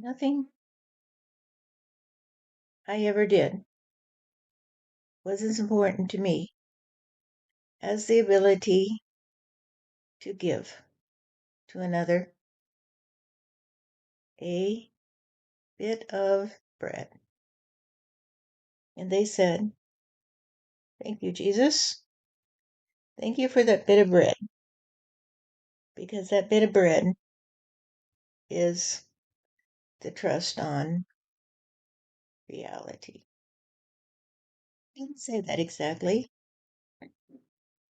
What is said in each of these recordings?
Nothing I ever did was as important to me as the ability to give to another a bit of bread. And they said, "Thank you, Jesus. Thank you for that bit of bread, because that bit of bread is the trust on reality." I didn't say that exactly.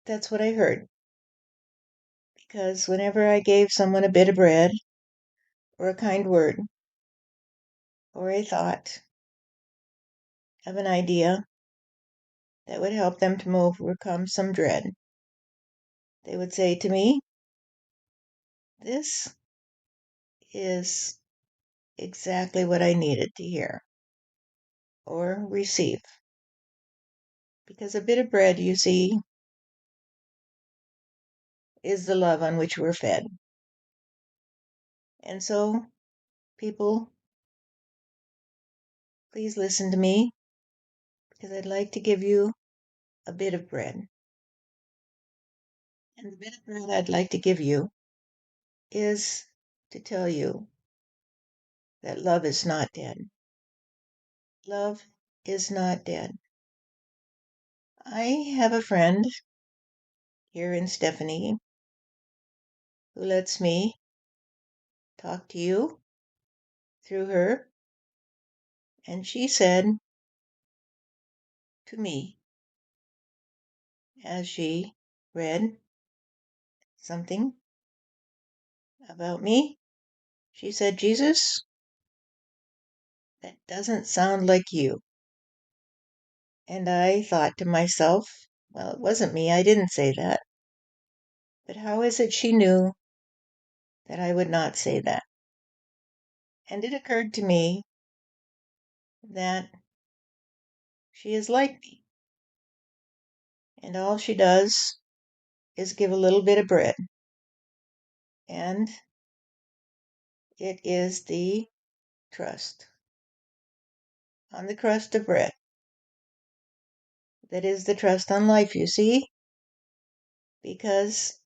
That's what I heard. Because whenever I gave someone a bit of bread, or a kind word, or a thought of an idea that would help them to overcome some dread, they would say to me, "This is exactly what I needed to hear or receive." Because a bit of bread, you see, is the love on which we're fed. And so, people, please listen to me, because I'd like to give you a bit of bread. And the bit of bread I'd like to give you is to tell you that love is not dead. Love is not dead. I have a friend here in Stephanie who lets me talk to you through her, and she said to me as she read something about me, she said, "Jesus, that doesn't sound like you." And I thought to myself, well, it wasn't me, I didn't say that. But how is it she knew that I would not say that? And it occurred to me that she is like me, and all she does is give a little bit of bread, and it is the trust on the crust of bread that is the trust on life, you see, because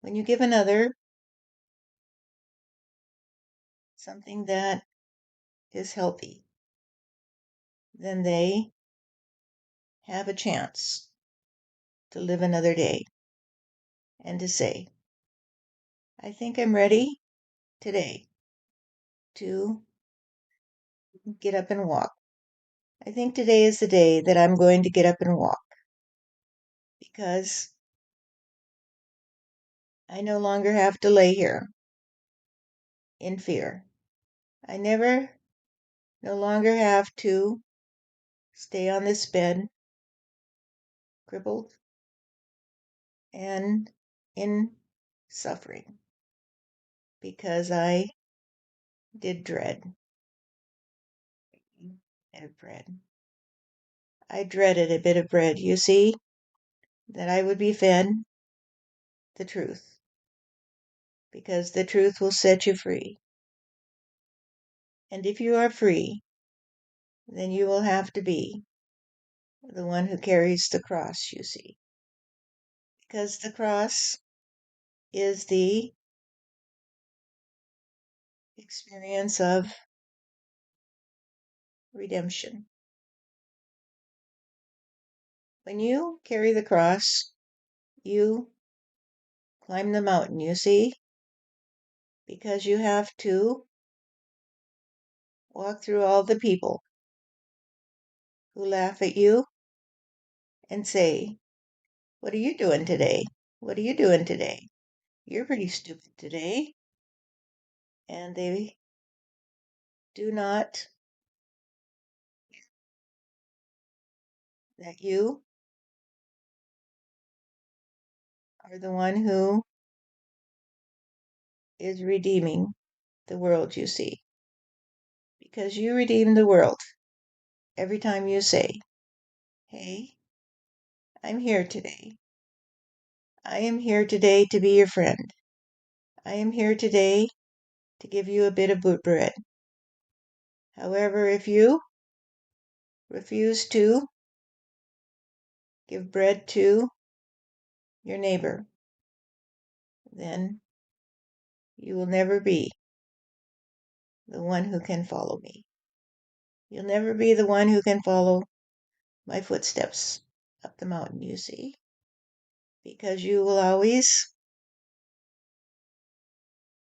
when you give another something that is healthy, then they have a chance to live another day and to say, "I think I'm ready today to get up and walk. I think today is the day that I'm going to get up and walk, because I no longer have to lay here in fear. I no longer have to stay on this bed crippled and in suffering because I did dread a bit of bread. I dreaded a bit of bread, you see, that I would be fed the truth, because the truth will set you free. And if you are free, then you will have to be the one who carries the cross, you see, because the cross is the experience of redemption. When you carry the cross, you climb the mountain, you see, because you have to walk through all the people who laugh at you and say, "What are you doing today? What are you doing today? You're pretty stupid today." And they do not that you are the one who is redeeming the world, you see, because you redeem the world every time you say, "Hey, I'm here today. I am here today to be your friend. I am here today to give you a bit of bread. However, if you refuse to give bread to your neighbor, then you will never be the one who can follow me. You'll never be the one who can follow my footsteps up the mountain, you see, because you will always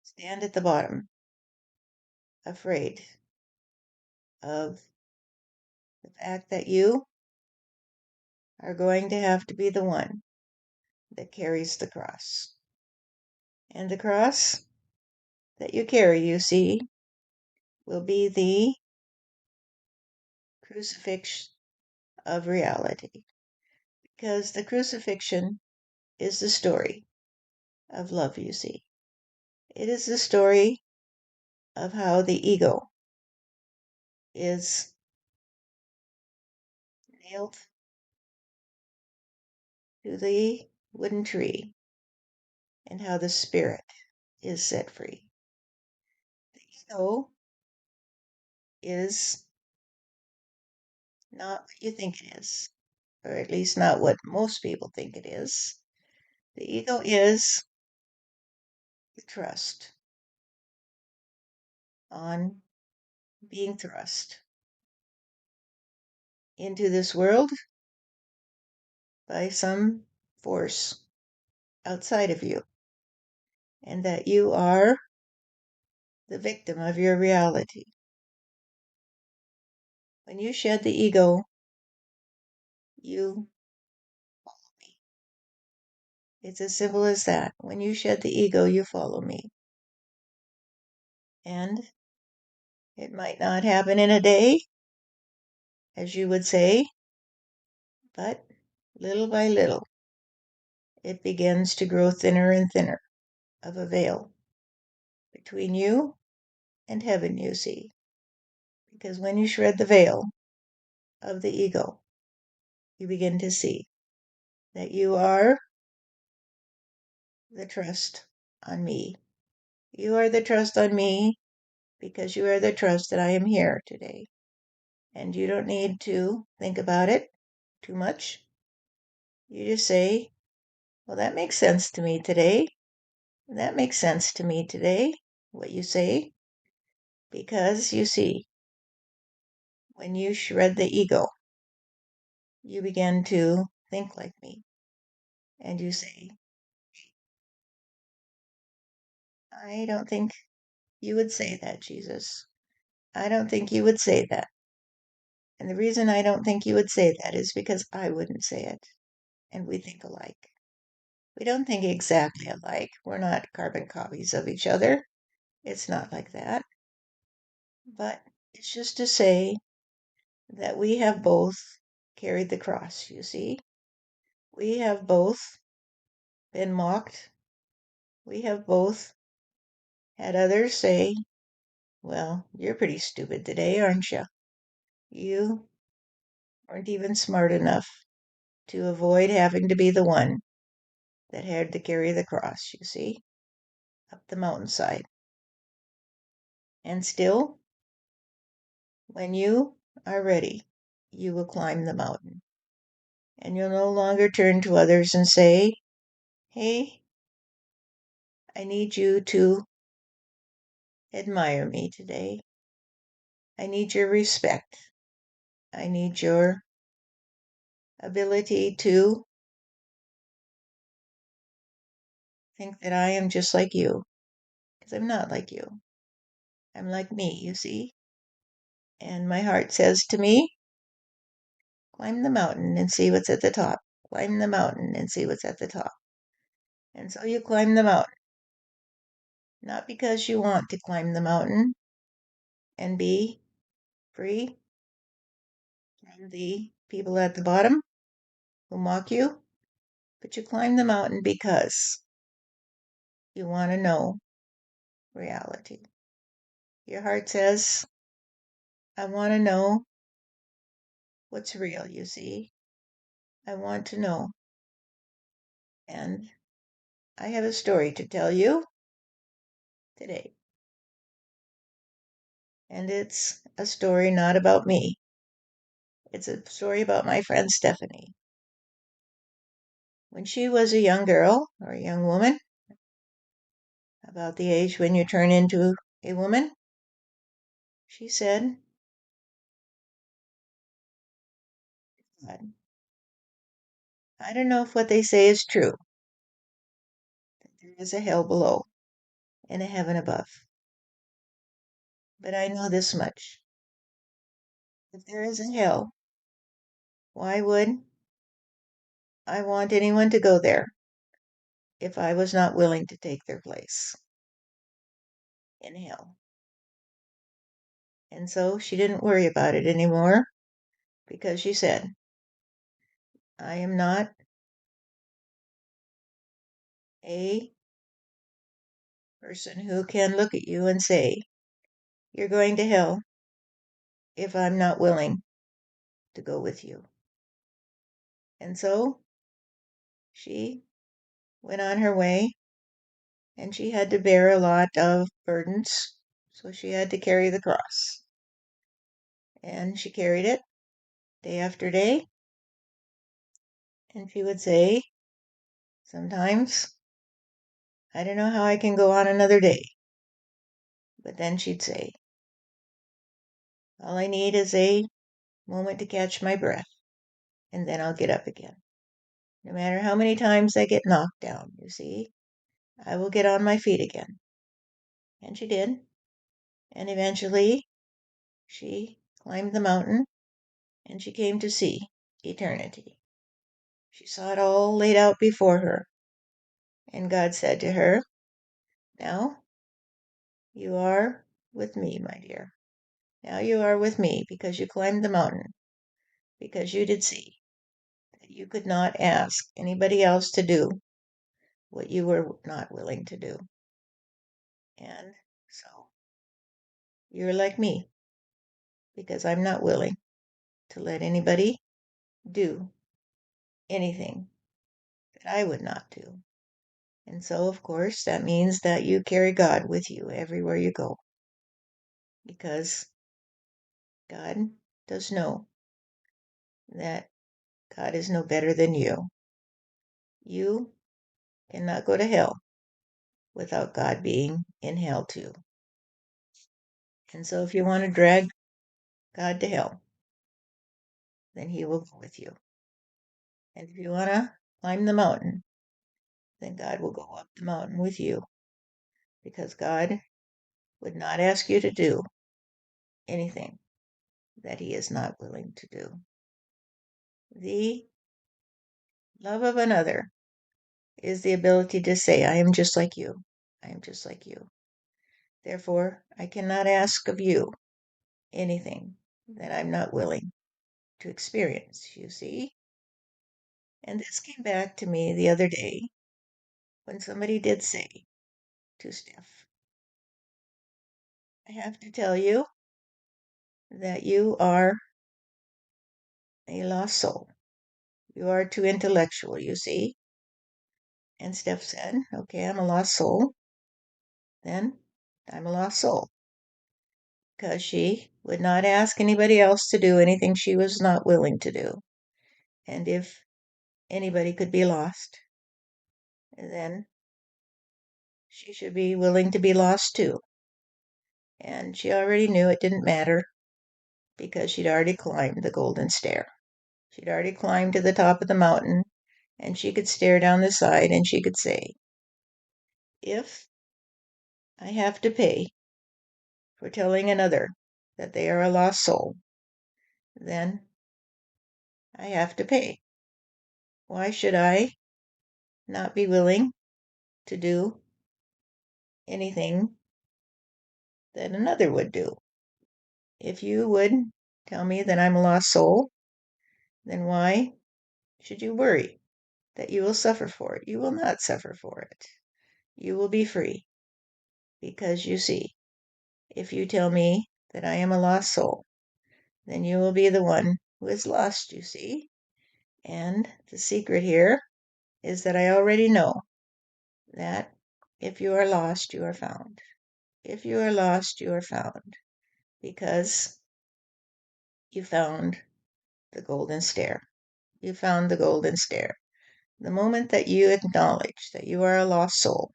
stand at the bottom, afraid of the fact that you are going to have to be the one that carries the cross. And the cross that you carry, you see, will be the crucifixion of reality. Because the crucifixion is the story of love, you see. It is the story of how the ego is nailed to the wooden tree and how the spirit is set free. The ego is not what you think it is, or at least not what most people think it is. The ego is the trust on being thrust into this world by some force outside of you, and that you are the victim of your reality. When you shed the ego, you follow me. It's as simple as that. When you shed the ego, you follow me. And it might not happen in a day, as you would say, but little by little, it begins to grow thinner and thinner of a veil between you and heaven, you see. Because when you shred the veil of the ego, you begin to see that you are the trust on me. You are the trust on me because you are the trust that I am here today. And you don't need to think about it too much. You just say, well, that makes sense to me today. That makes sense to me today, what you say. Because you see, when you shred the ego, you begin to think like me. And you say, I don't think you would say that, Jesus. I don't think you would say that. And the reason I don't think you would say that is because I wouldn't say it. And we think alike. We don't think exactly alike. We're not carbon copies of each other. It's not like that. But it's just to say that we have both carried the cross, you see. We have both been mocked. We have both had others say, well, you're pretty stupid today, aren't you? You weren't even smart enough to avoid having to be the one that had to carry the cross, you see, up the mountainside. And still, when you are ready, you will climb the mountain. And you'll no longer turn to others and say, hey, I need you to admire me today. I need your respect. I need your ability to think that I am just like you. Because I'm not like you. I'm like me, you see. And my heart says to me, climb the mountain and see what's at the top. Climb the mountain and see what's at the top. And so you climb the mountain. Not because you want to climb the mountain and be free from the people at the bottom who mock you, but you climb the mountain because you want to know reality. Your heart says, I want to know what's real, you see. I want to know. And I have a story to tell you today. And it's a story not about me. It's a story about my friend Stephanie. When she was a young girl or a young woman, about the age when you turn into a woman, she said, "God, I don't know if what they say is true, that there is a hell below and a heaven above. But I know this much. If there is a hell, why would I want anyone to go there if I was not willing to take their place in hell?" And so she didn't worry about it anymore because she said, "I am not a person who can look at you and say, you're going to hell if I'm not willing to go with you." And so she went on her way, and she had to bear a lot of burdens. So she had to carry the cross. And she carried it day after day. And she would say, sometimes, "I don't know how I can go on another day." But then she'd say, "All I need is a moment to catch my breath, and then I'll get up again. No matter how many times I get knocked down, you see, I will get on my feet again." And she did. And eventually she climbed the mountain and she came to see eternity. She saw it all laid out before her. And God said to her, "Now you are with me, my dear. Now you are with me because you climbed the mountain, because you did see that you could not ask anybody else to do what you were not willing to do. And so you're like me because I'm not willing to let anybody do anything that I would not do." And so, of course, that means that you carry God with you everywhere you go because God does know that God is no better than you. You cannot go to hell without God being in hell too. And so, if you want to drag God to hell, then He will go with you. And if you want to climb the mountain, then God will go up the mountain with you because God would not ask you to do anything that He is not willing to do. The love of another is the ability to say, "I am just like you. I am just like you. Therefore, I cannot ask of you anything that I'm not willing to experience," you see? And this came back to me the other day when somebody did say to Steph, "I have to tell you that you are a lost soul. You are too intellectual, you see." And Steph said, "Okay, I'm a lost soul. Then I'm a lost soul." Because she would not ask anybody else to do anything she was not willing to do. And if anybody could be lost, then she should be willing to be lost too. And she already knew it didn't matter because she'd already climbed the golden stair. She'd already climbed to the top of the mountain and she could stare down the side and she could say, "If I have to pay for telling another that they are a lost soul, then I have to pay. Why should I not be willing to do anything that another would do? If you would tell me that I'm a lost soul, then why should you worry that you will suffer for it? You will not suffer for it. You will be free because you see, if you tell me that I am a lost soul, then you will be the one who is lost, you see. And the secret here is that I already know that if you are lost, you are found. If you are lost, you are found. because you found the golden stair. You found the golden stair. The moment that you acknowledge that you are a lost soul,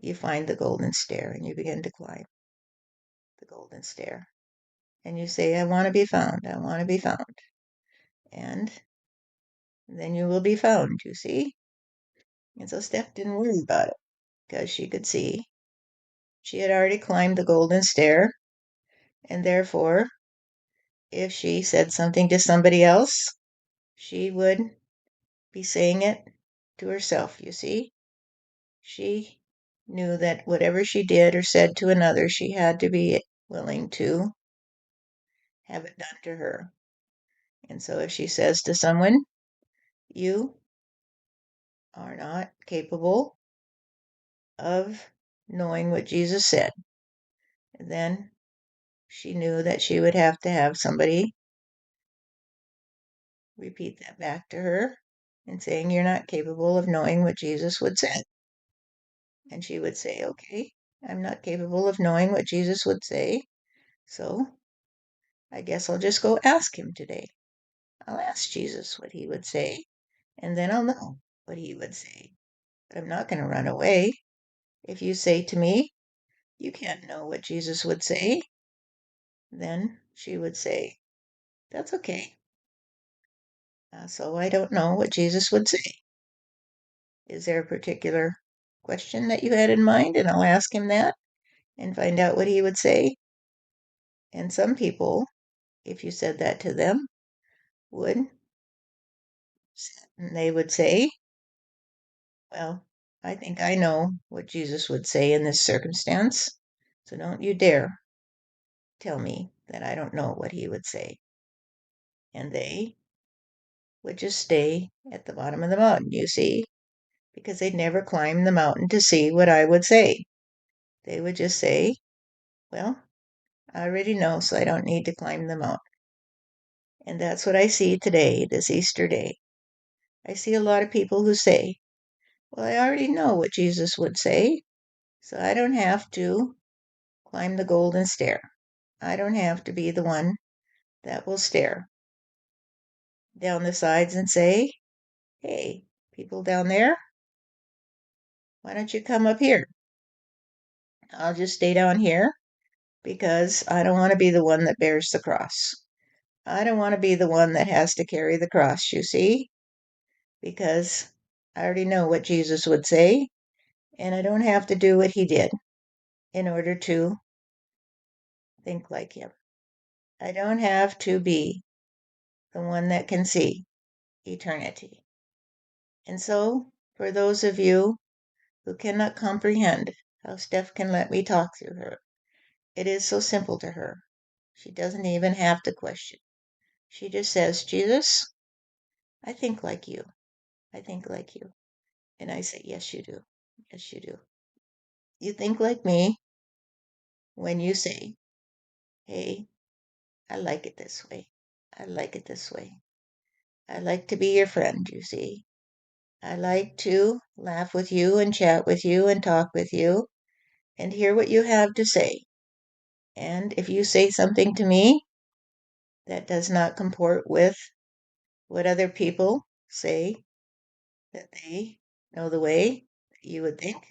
you find the golden stair and you begin to climb the golden stair. And you say, I want to be found. I want to be found. And then you will be found, you see? And so Steph didn't worry about it because she could see she had already climbed the golden stair. And therefore, if she said something to somebody else, she would be saying it to herself, you see? She knew that whatever she did or said to another, she had to be willing to have it done to her. And so if she says to someone, you are not capable of knowing what Jesus said, then she knew that she would have to have somebody repeat that back to her and saying, you're not capable of knowing what Jesus would say. And she would say, okay, I'm not capable of knowing what Jesus would say, so I guess I'll just go ask him today. I'll ask Jesus what he would say, and then I'll know what he would say. But I'm not going to run away. If you say to me, you can't know what Jesus would say, then she would say, that's okay. So I don't know what Jesus would say. Is there a particular question that you had in mind? And I'll ask him that and find out what he would say. And some people, if you said that to them, would they would say, well, I think I know what Jesus would say in this circumstance, so don't you dare tell me that I don't know what he would say. And they would just stay at the bottom of the mountain, you see, because they'd never climb the mountain to see what I would say. They would just say, well, I already know, so I don't need to climb the mountain. And that's what I see today, this Easter day. I see a lot of people who say, well, I already know what Jesus would say, so I don't have to climb the golden stair. I don't have to be the one that will stare down the sides and say, hey, people down there, why don't you come up here? I'll just stay down here because I don't want to be the one that bears the cross. I don't want to be the one that has to carry the cross, you see, because I already know what Jesus would say, and I don't have to do what he did in order to think like him. I don't have to be the one that can see eternity. And so, for those of you who cannot comprehend how Steph can let me talk through her, it is so simple to her. She doesn't even have to question. She just says, Jesus, I think like you. I think like you. And I say, yes, you do. Yes, you do. You think like me when you say, hey, I like it this way. I like it this way. I like to be your friend, you see. I like to laugh with you and chat with you and talk with you and hear what you have to say. And if you say something to me that does not comport with what other people say that they know the way that you would think,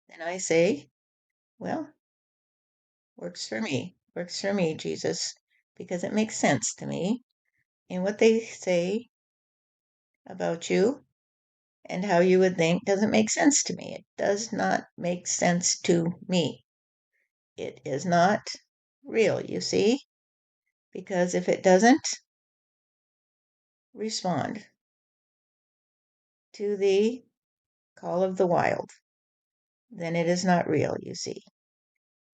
then I say, well, works for me, Jesus, because it makes sense to me. And what they say about you and how you would think doesn't make sense to me. It does not make sense to me. It is not real, you see, because if it doesn't respond to the call of the wild, then it is not real, you see,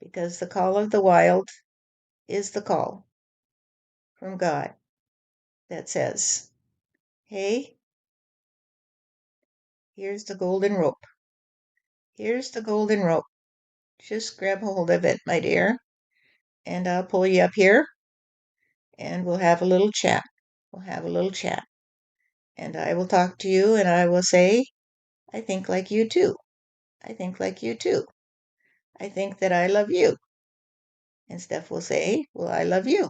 because the call of the wild is the call from God that says, hey, here's the golden rope. Here's the golden rope. Just grab hold of it, my dear, and I'll pull you up here and we'll have a little chat. We'll have a little chat. And I will talk to you and I will say, I think like you too. I think like you too. I think that I love you. And Steph will say, well, I love you.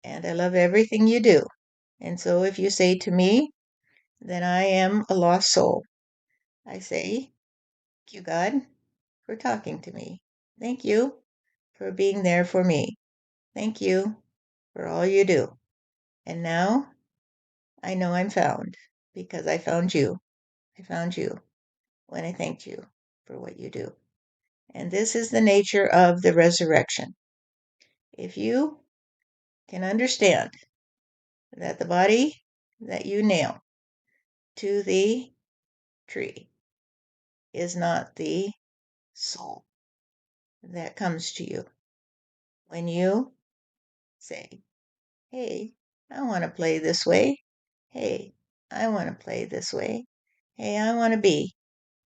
And I love everything you do. And so if you say to me, then I am a lost soul. I say, thank you, God, for talking to me. Thank you for being there for me. Thank you for all you do. And now I know I'm found because I found you. I found you when I thanked you for what you do. And this is the nature of the resurrection. If you can understand that the body that you nail to the tree is not the soul that comes to you when you say, hey, I want to play this way. Hey, I want to play this way. Hey, I want to be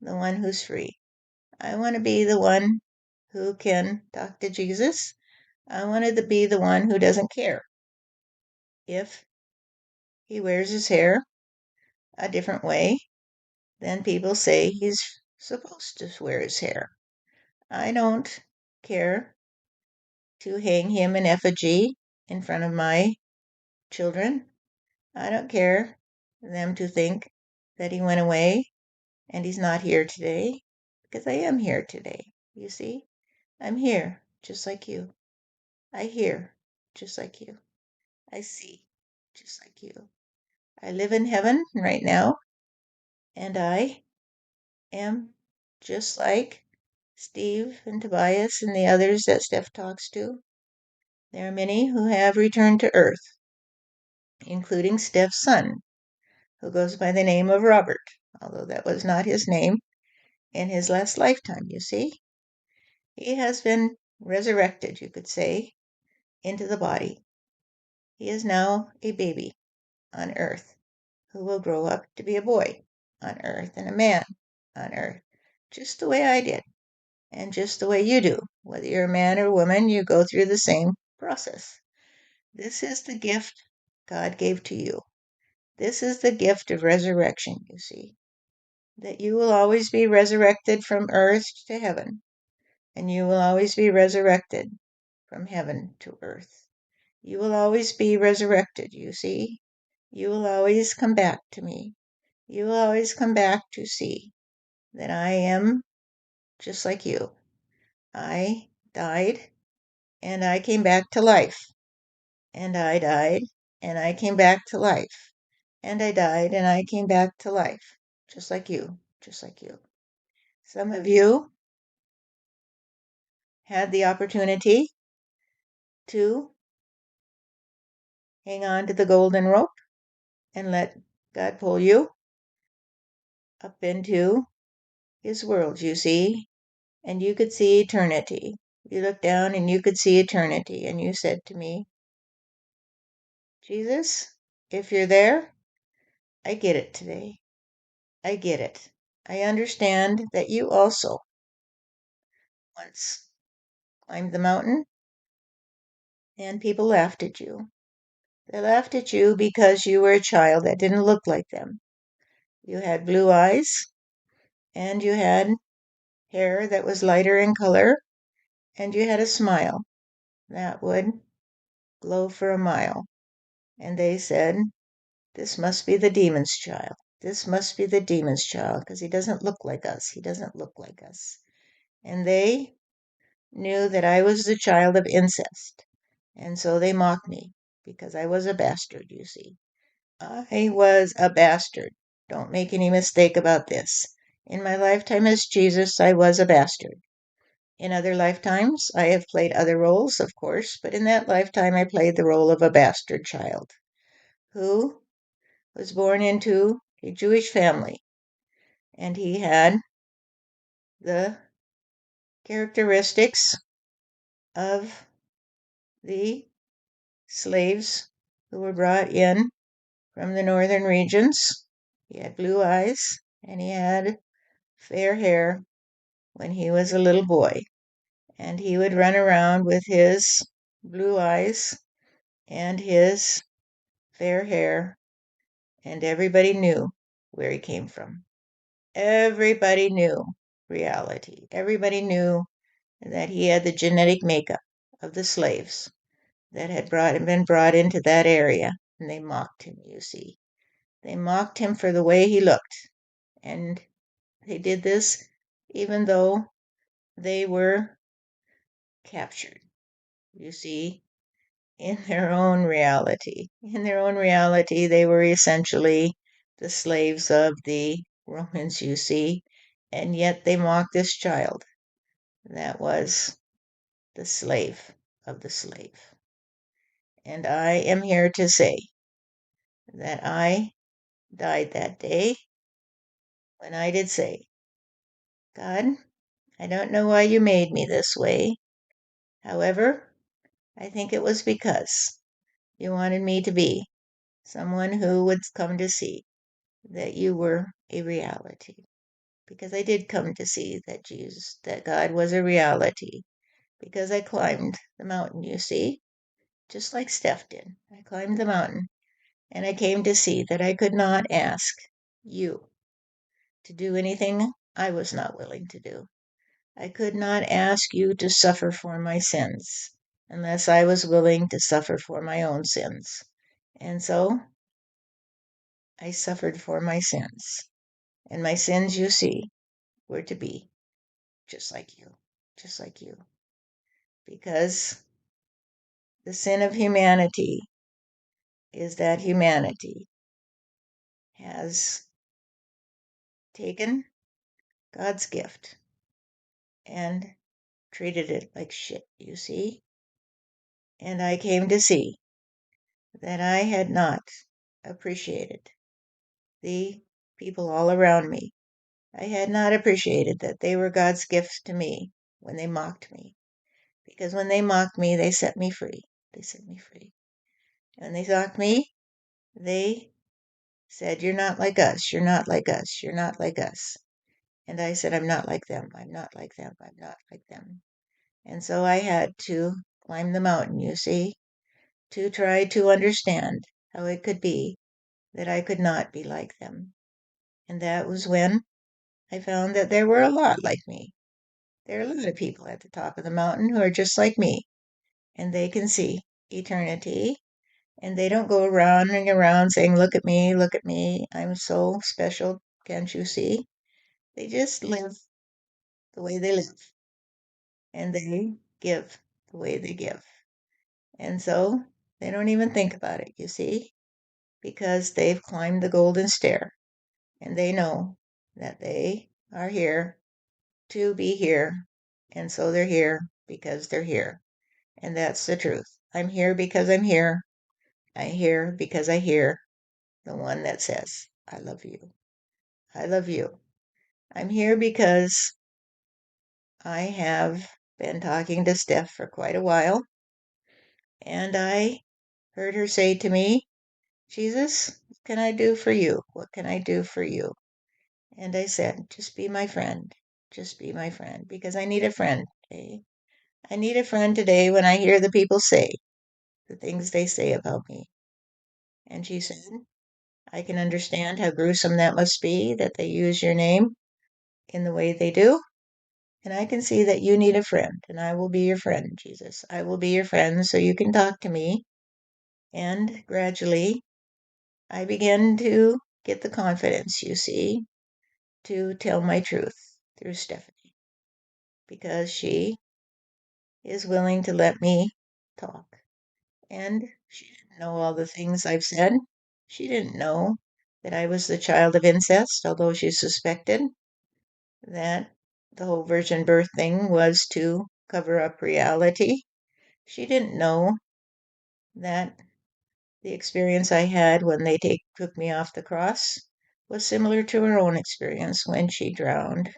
the one who's free. I want to be the one who can talk to Jesus. I wanted to be the one who doesn't care if he wears his hair a different way than people say he's supposed to wear his hair. I don't care to hang him in effigy in front of my children. I don't care them to think that he went away and he's not here today, because I am here today. You see, I'm here just like you. I hear just like you. I see just like you. I live in heaven right now, and I am just like Steve and Tobias and the others that Steph talks to. There are many who have returned to earth, including Steph's son, who goes by the name of Robert, although that was not his name in his last lifetime, you see. He has been resurrected, you could say, into the body. He is now a baby on earth who will grow up to be a boy on earth and a man on earth, just the way I did, and just the way you do. Whether you're a man or woman, you go through the same process. This is the gift God gave to you. This is the gift of resurrection, you see, that you will always be resurrected from earth to heaven, and you will always be resurrected from heaven to earth. You will always be resurrected, you see. You will always come back to me. You will always come back to see that I am just like you. I died and I came back to life. And I died and I came back to life. And I died and I came back to life. Just like you. Just like you. Some of you had the opportunity to hang on to the golden rope and let God pull you up into his world, you see, and you could see eternity. You looked down and you could see eternity, and you said to me, Jesus, if you're there, I get it today. I get it. I understand that you also once climbed the mountain and people laughed at you. They laughed at you because you were a child that didn't look like them. You had blue eyes and you had hair that was lighter in color and you had a smile that would glow for a mile. And they said, this must be the demon's child. This must be the demon's child because he doesn't look like us. He doesn't look like us. And they knew that I was the child of incest. And so they mocked me because I was a bastard, you see. I was a bastard. Don't make any mistake about this. In my lifetime as Jesus, I was a bastard. In other lifetimes, I have played other roles, of course, but in that lifetime, I played the role of a bastard child who was born into a Jewish family, and he had the characteristics of the slaves who were brought in from the northern regions. He had blue eyes, and he had fair hair when he was a little boy, and he would run around with his blue eyes and his fair hair, and everybody knew where he came from. Everybody knew reality. Everybody knew that he had the genetic makeup of the slaves that had been brought into that area, and they mocked him, you see. They mocked him for the way he looked, and they did this even though they were captured, you see, in their own reality. In their own reality, they were essentially the slaves of the Romans, you see, and yet they mocked this child that was the slave of the slave. And I am here to say that I died that day when I did say, God, I don't know why you made me this way. However, I think it was because you wanted me to be someone who would come to see that you were a reality. Because I did come to see that God was a reality. Because I climbed the mountain, you see, just like Steph did. I climbed the mountain and I came to see that I could not ask you to do anything I was not willing to do. I could not ask you to suffer for my sins unless I was willing to suffer for my own sins. And so I suffered for my sins. And my sins, you see, were to be just like you, just like you. Because the sin of humanity is that humanity has taken God's gift and treated it like shit, you see. And I came to see that I had not appreciated the people all around me. I had not appreciated that they were God's gifts to me when they mocked me. Because when they mocked me, they set me free. They set me free. When they mocked me, they said, you're not like us. You're not like us. You're not like us. And I said, I'm not like them. I'm not like them. I'm not like them. And so I had to climb the mountain, you see, to try to understand how it could be that I could not be like them. And that was when I found that there were a lot like me. There are a lot of people at the top of the mountain who are just like me, and they can see eternity, and they don't go around and around saying, look at me, I'm so special, can't you see? They just live the way they live, and they give the way they give. And so they don't even think about it, you see, because they've climbed the golden stair, and they know that they are here to be here, and so they're here because they're here. And that's the truth. I'm here because I'm here. I'm here because I hear the one that says, I love you. I love you. I'm here because I have been talking to Steph for quite a while, and I heard her say to me, Jesus, what can I do for you? What can I do for you? And I said, just be my friend. Just be my friend, because I need a friend today. I need a friend today when I hear the people say the things they say about me. And she said, I can understand how gruesome that must be that they use your name in the way they do. And I can see that you need a friend, and I will be your friend, Jesus. I will be your friend so you can talk to me. And gradually, I began to get the confidence, you see, to tell my truth through Stephanie, because she is willing to let me talk. And she didn't know all the things I've said. She didn't know that I was the child of incest, although she suspected that the whole virgin birth thing was to cover up reality. She didn't know that the experience I had when they took me off the cross was similar to her own experience when she drowned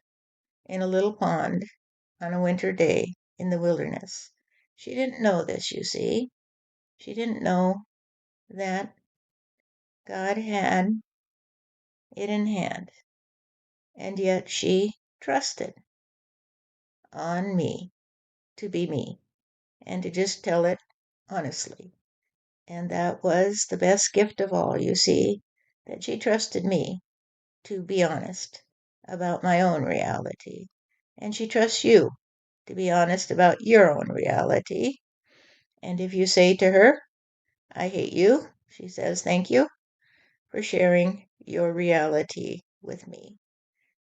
in a little pond on a winter day in the wilderness. She didn't know this, you see. She didn't know that God had it in hand, and yet she trusted on me to be me and to just tell it honestly. And that was the best gift of all, you see, that she trusted me to be honest about my own reality. And she trusts you to be honest about your own reality. And if you say to her, I hate you, she says, thank you for sharing your reality with me.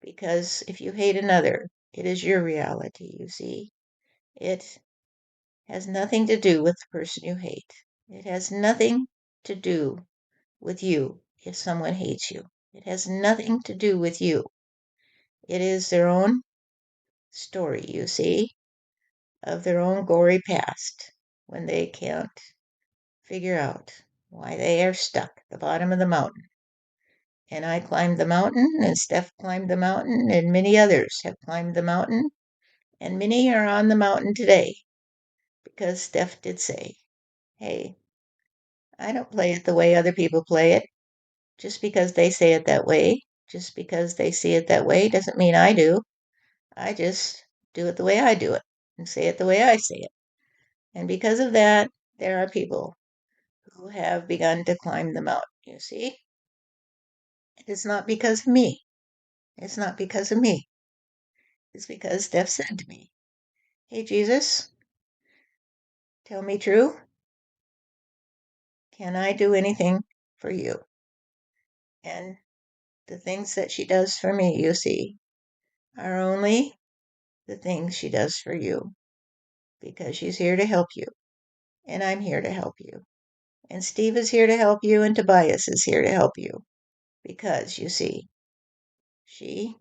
Because if you hate another, it is your reality, you see. It has nothing to do with the person you hate. It has nothing to do with you if someone hates you. It has nothing to do with you. It is their own story, you see, of their own gory past when they can't figure out why they are stuck at the bottom of the mountain. And I climbed the mountain, and Steph climbed the mountain, and many others have climbed the mountain, and many are on the mountain today because Steph did say, hey, I don't play it the way other people play it. Just because they say it that way, just because they see it that way, doesn't mean I do. I just do it the way I do it and say it the way I say it. And because of that, there are people who have begun to climb the mountain, you see. It's not because of me. It's not because of me. It's because Steph said to me, hey, Jesus, tell me true. Can I do anything for you? And the things that she does for me, you see, are only the things she does for you because she's here to help you. And I'm here to help you. And Steve is here to help you, and Tobias is here to help you. Because, you see, she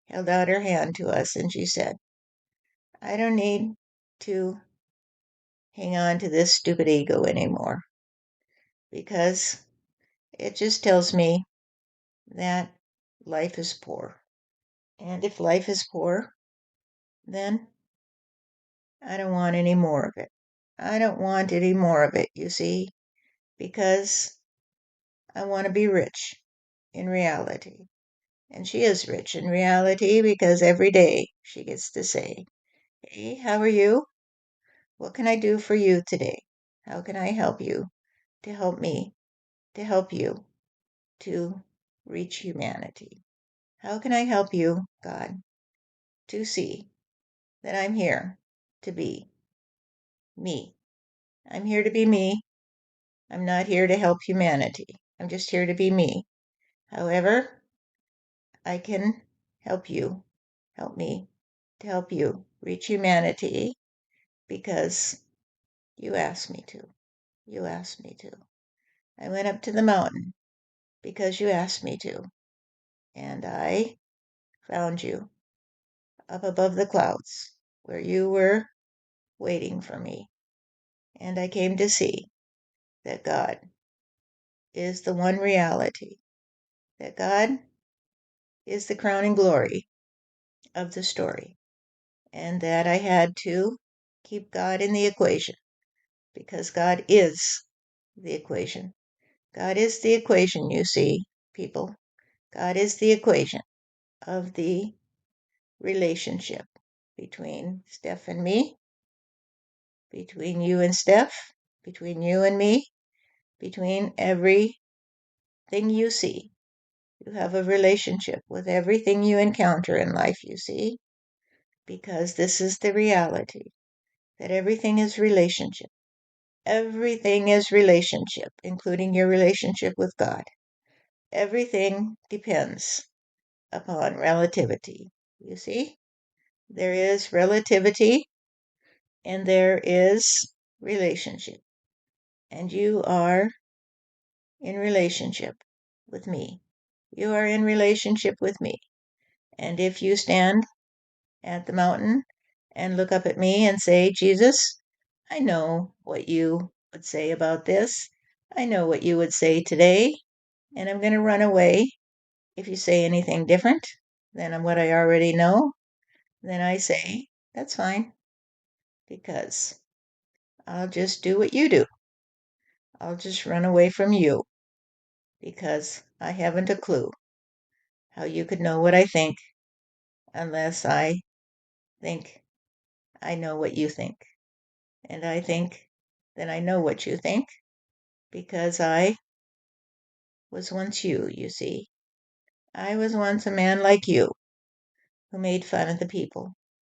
held out her hand to us and she said, I don't need to hang on to this stupid ego anymore because it just tells me that life is poor. And if life is poor, then I don't want any more of it. I don't want any more of it, you see, because I want to be rich in reality. And she is rich in reality because every day she gets to say, hey, how are you? What can I do for you today? How can I help you to help me, to help you to reach humanity? How can I help you, God, to see that I'm here to be me? I'm here to be me. I'm not here to help humanity. I'm just here to be me. However, I can help you, help me to help you reach humanity because you asked me to. You asked me to. I went up to the mountain because you asked me to. And I found you up above the clouds where you were waiting for me. And I came to see that God is the one reality, that God is the crowning glory of the story, and that I had to keep God in the equation because God is the equation. God is the equation, you see, people. God is the equation of the relationship between Steph and me, between you and Steph, between you and me, between everything you see. You have a relationship with everything you encounter in life, you see, because this is the reality that everything is relationship. Everything is relationship, including your relationship with God. Everything depends upon relativity. You see, there is relativity and there is relationship. And you are in relationship with me. You are in relationship with me. And if you stand at the mountain and look up at me and say, Jesus, I know what you would say about this. I know what you would say today, and I'm going to run away if you say anything different than what I already know. Then I say, that's fine, because I'll just do what you do. I'll just run away from you, because I haven't a clue how you could know what I think unless I think I know what you think. And I think that I know what you think because I was once you, you see. I was once a man like you who made fun of the people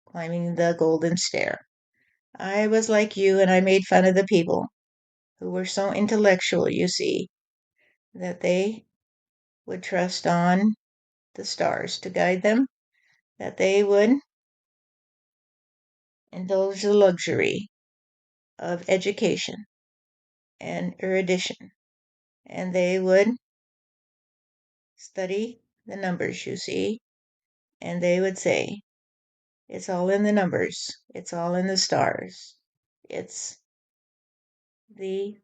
climbing the golden stair. I was like you, and I made fun of the people who were so intellectual, you see, that they would trust on the stars to guide them, that they would indulge the luxury of education and erudition, and they would study the numbers, you see, and they would say, it's all in the numbers, it's all in the stars, it's the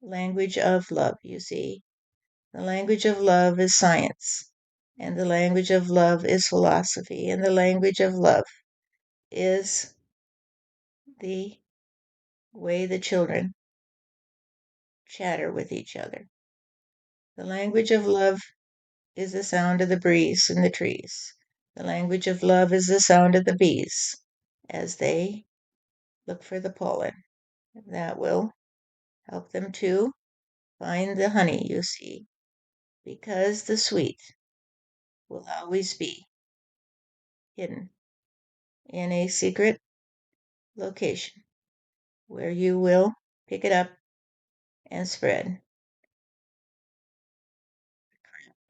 language of love, you see. The language of love is science, and the language of love is philosophy, and the language of love is the way the children chatter with each other. The language of love is the sound of the breeze in the trees. The language of love is the sound of the bees as they look for the pollen. That will help them to find the honey, you see, because the sweet will always be hidden in a secret location where you will pick it up and spread.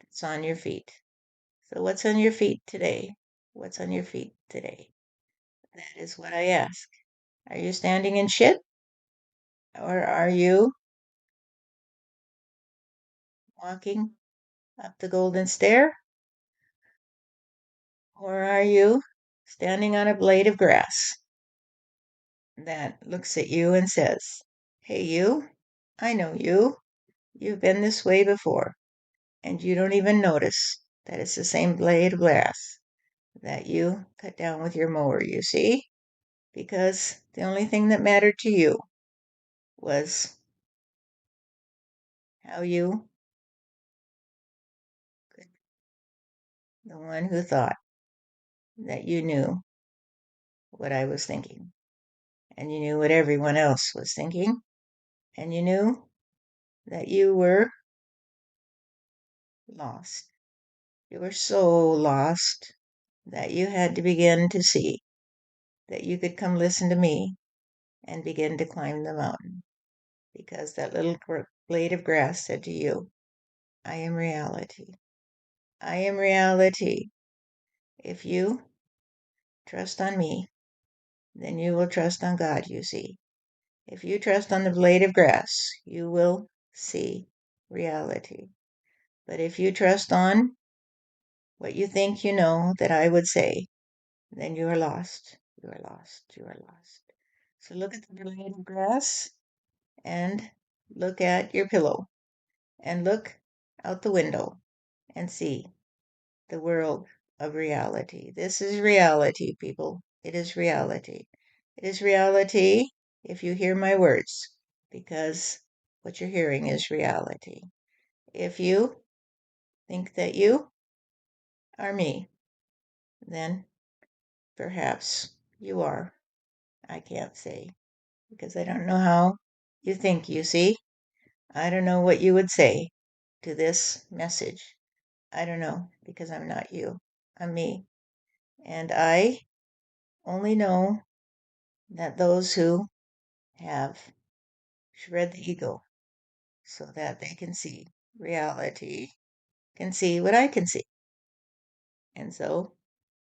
It's on your feet. So, what's on your feet today? What's on your feet today? That is what I ask. Are you standing in shit? Or are you walking up the golden stair? Or are you standing on a blade of grass that looks at you and says, hey, you, I know you. You've been this way before, and you don't even notice that it's the same blade of grass that you cut down with your mower, you see? Because the only thing that mattered to you was how you, the one who thought that you knew what I was thinking, and you knew what everyone else was thinking, and you knew that you were lost. You were so lost that you had to begin to see that you could come listen to me and begin to climb the mountain, because that little blade of grass said to you, I am reality. I am reality. If you trust on me, then you will trust on God, you see. If you trust on the blade of grass, you will see reality. But if you trust on what you think you know that I would say, then you are lost. You are lost. You are lost. So look at the blade of grass and look at your pillow and look out the window and see the world of reality. This is reality, people. It is reality. It is reality if you hear my words, because what you're hearing is reality. If you think that you are me, then perhaps you are. I can't say, because I don't know how you think, you see. I don't know what you would say to this message. I don't know, because I'm not you. I'm me. And I only know that those who have shred the ego so that they can see reality, can see what I can see. And so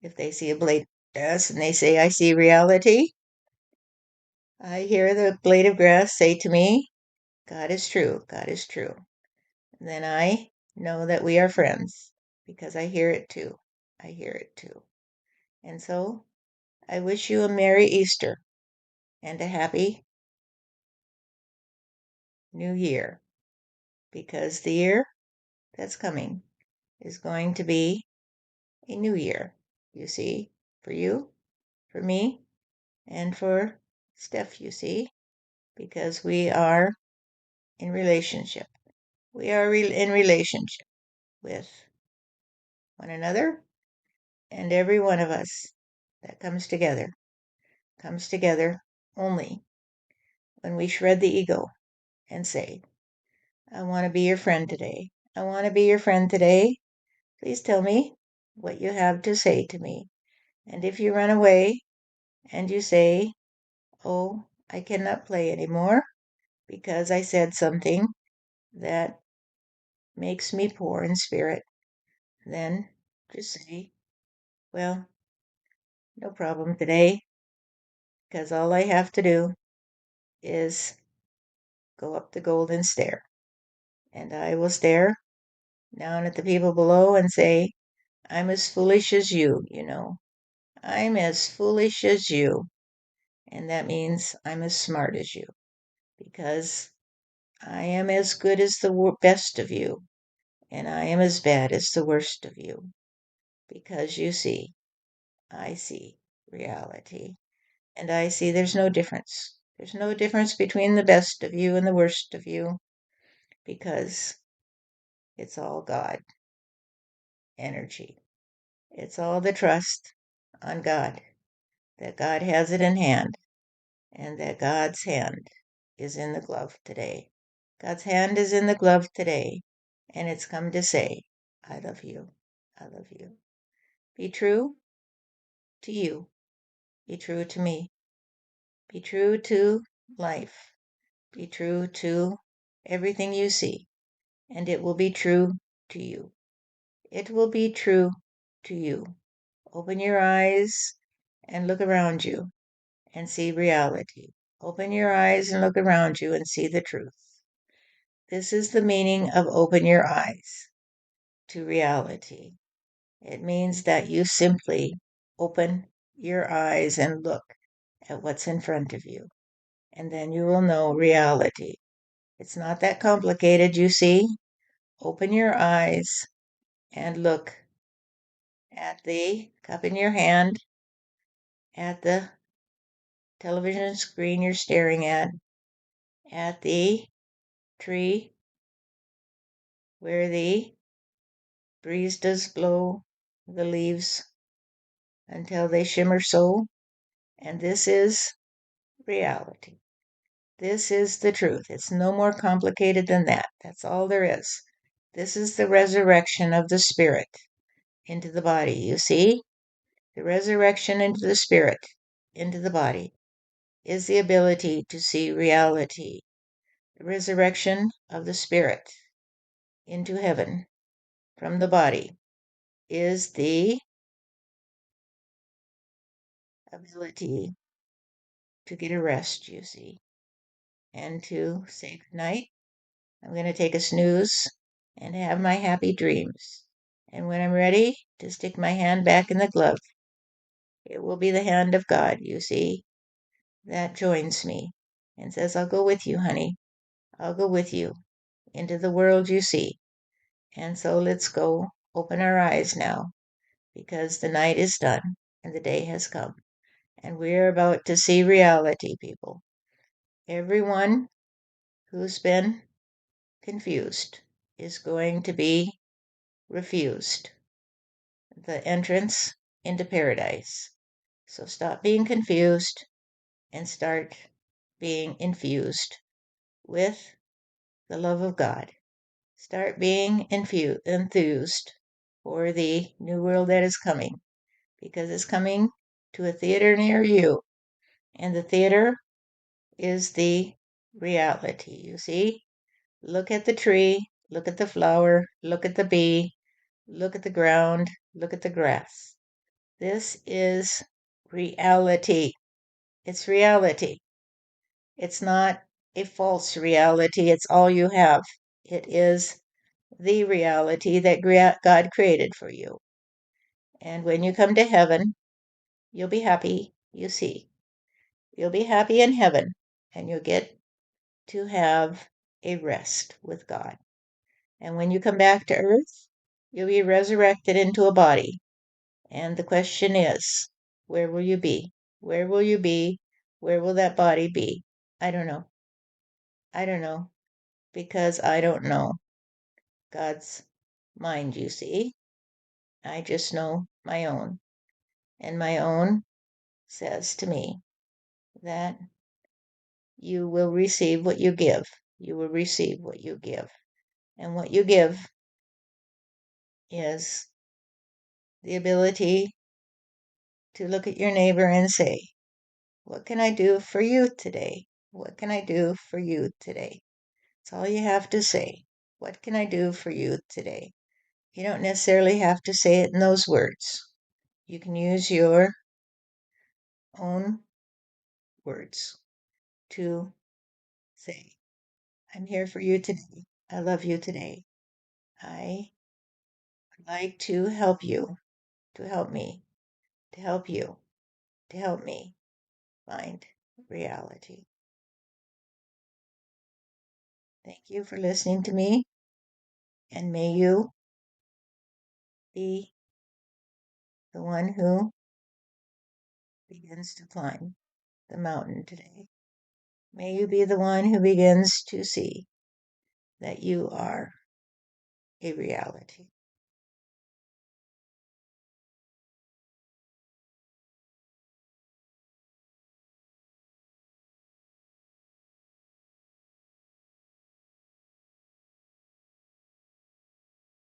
if they see a blade of grass and they say, I see reality, I hear the blade of grass say to me, God is true, God is true. And then I know that we are friends because I hear it too. I hear it too. And so I wish you a Merry Easter and a Happy New Year, because the year that's coming is going to be a new year, you see, for you, for me, and for Steph, you see, because we are in relationship. We are in relationship with one another, and every one of us that comes together only when we shred the ego and say, I want to be your friend today. I want to be your friend today. Please tell me what you have to say to me. And if you run away and you say, Oh, I cannot play anymore because I said something that makes me poor in spirit. Then just say, well, no problem today, because all I have to do is go up the golden stair. And I will stare down at the people below and say, I'm as foolish as you. I'm as foolish as you. And that means I'm as smart as you, because I am as good as the best of you, and I am as bad as the worst of you. Because you see, I see reality, and I see there's no difference. There's no difference between the best of you and the worst of you, because it's all God energy. It's all the trust on God, that God has it in hand, and that God's hand is in the glove today. God's hand is in the glove today, and it's come to say, I love you. I love you. Be true to you. Be true to me. Be true to life. Be true to everything you see, and it will be true to you. It will be true to you. Open your eyes and look around you and see reality. Open your eyes and look around you and see the truth. This is the meaning of open your eyes to reality. It means that you simply open your eyes and look at what's in front of you, and then you will know reality. It's not that complicated, you see. Open your eyes and look at the cup in your hand, at the television screen you're staring at the tree where the breeze does blow the leaves until they shimmer so. And this is reality. This is the truth. It's no more complicated than that. That's all there is. This is the resurrection of the spirit into the body. You see? The resurrection into the spirit, into the body, is the ability to see reality. The resurrection of the spirit into heaven from the body is the ability to get a rest, you see, and to say good night. I'm going to take a snooze and have my happy dreams. And when I'm ready to stick my hand back in the glove, it will be the hand of God, you see, that joins me and says, I'll go with you, honey. I'll go with you into the world you see. And so let's go open our eyes now, because the night is done and the day has come. And we're about to see reality, people. Everyone who's been confused is going to be refused the entrance into paradise. So stop being confused and start being infused with the love of God. Start being enthused for the new world that is coming, because it's coming to a theater near you. And the theater is the reality, you see? Look at the tree, look at the flower, look at the bee, look at the ground, look at the grass. This is reality. It's reality. It's not a false reality. It's all you have. It is the reality that God created for you. And when you come to heaven, you'll be happy, you see. You'll be happy in heaven, and you'll get to have a rest with God. And when you come back to earth, you'll be resurrected into a body. And the question is, where will you be? Where will you be? Where will that body be? I don't know. I don't know, because I don't know God's mind, you see. I just know my own. And my own says to me that you will receive what you give. You will receive what you give. And what you give is the ability to look at your neighbor and say, What can I do for you today? What can I do for you today? That's all you have to say. What can I do for you today? You don't necessarily have to say it in those words. You can use your own words to say, I'm here for you today. I love you today. I would like to help you, to help me, to help you, to help me find reality. Thank you for listening to me, and may you be the one who begins to climb the mountain today. May you be the one who begins to see that you are a reality.